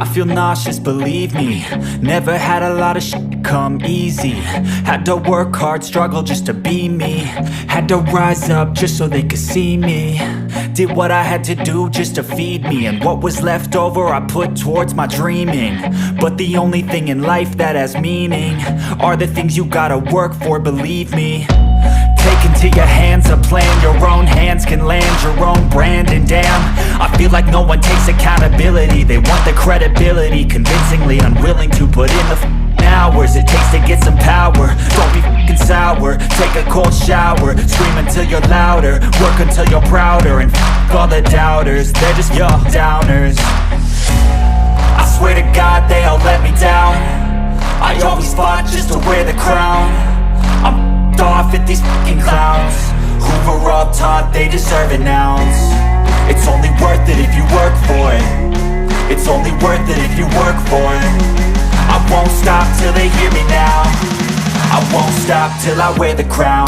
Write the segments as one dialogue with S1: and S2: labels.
S1: I feel nauseous, believe me. Never had a lot of shit come easy. Had to work hard, struggle just to be me. Had to rise up just so they could see me. Did what I had to do just to feed me, and what was left over I put towards my dreaming. But the only thing in life that has meaning are the things you gotta work for, believe me. Take into your hands a plan, your own hands can land your own brand. And damn, I feel like no one takes accountability. They want the credibility, convincingly unwilling to put in the hours it takes to get some power. Don't be f***ing sour, take a cold shower. Scream until you're louder, work until you're prouder. And f*** all the doubters, they're just your downers. I swear to God they all let me down. I always fought just to wear the crown. I'm off at these fucking clowns who were all taught they deserve an ounce. It's only worth it if you work for it. It's only worth it if you work for it. I won't stop till they hear me now. I won't stop till I wear the crown.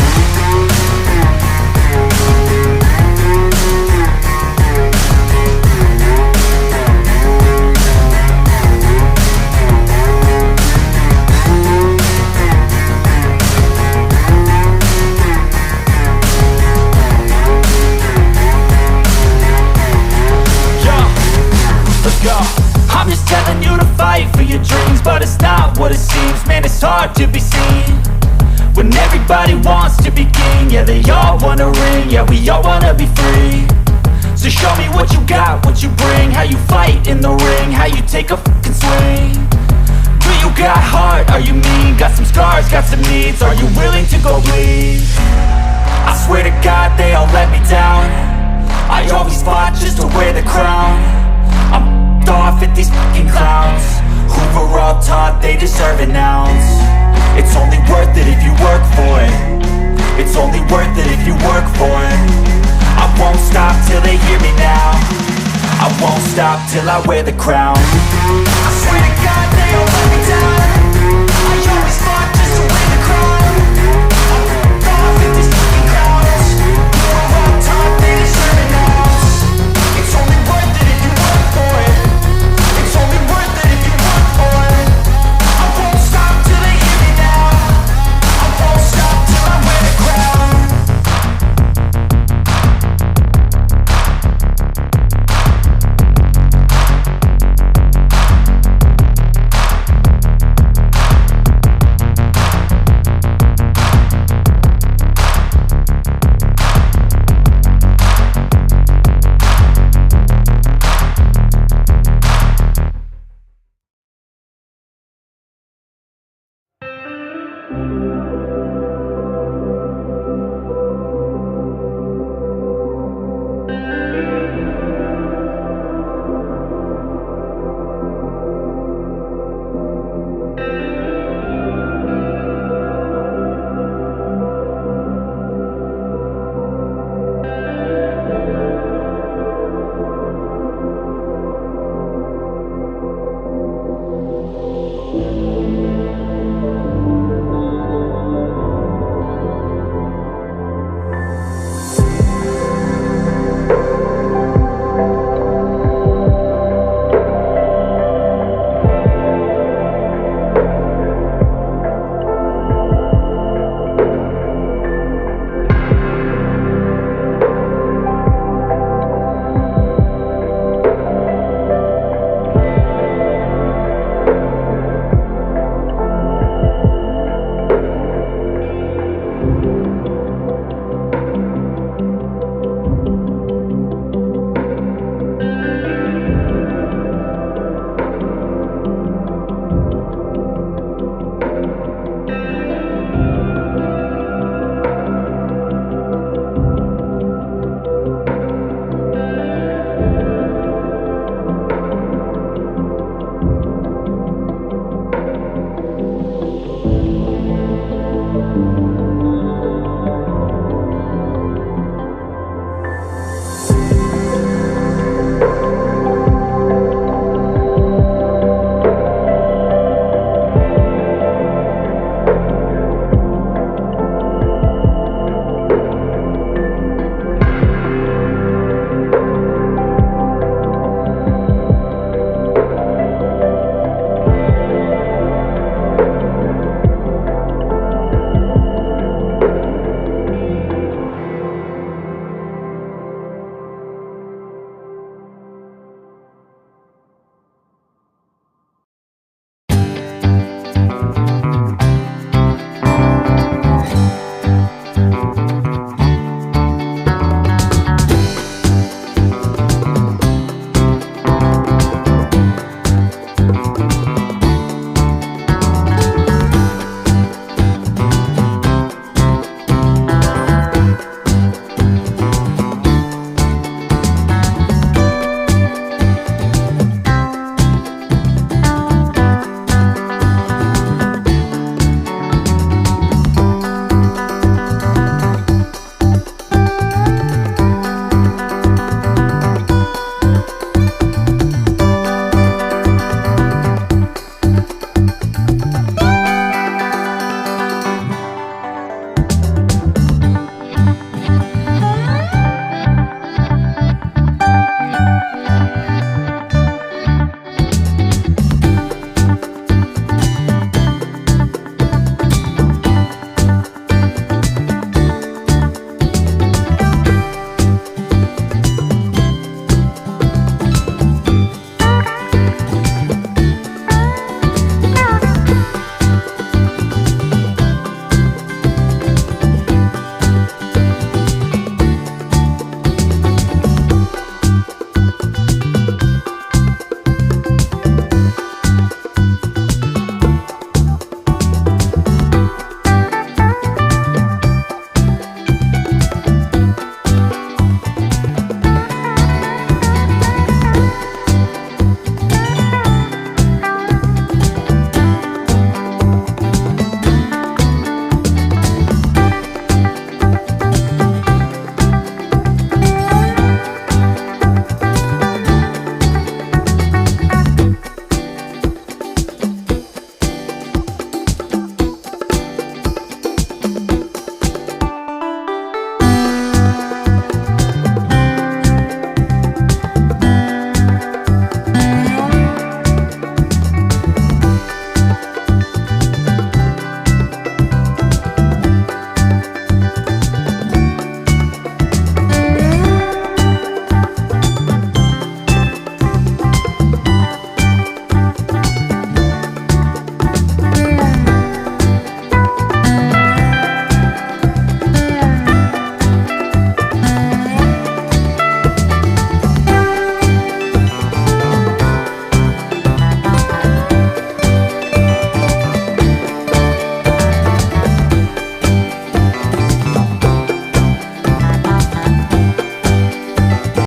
S1: I'm just telling you to fight for your dreams, but it's not what it seems. Man, it's hard to be seen when everybody wants to be king. Yeah, they all wanna ring, yeah, we all wanna be free. So show me what you got, what you bring, how you fight in the ring, how you take a fucking swing. Do you got heart, are you mean? Got some scars, got some needs, are you willing to go bleed? I swear to God they all let me down. I always fought just to wear the crown. I'm off at these fucking clowns who were all taught they deserve an ounce. It's only worth it if you work for it. It's only worth it if you work for it. I won't stop till they hear me now. I won't stop till I wear the crown. I swear to God they all let me down.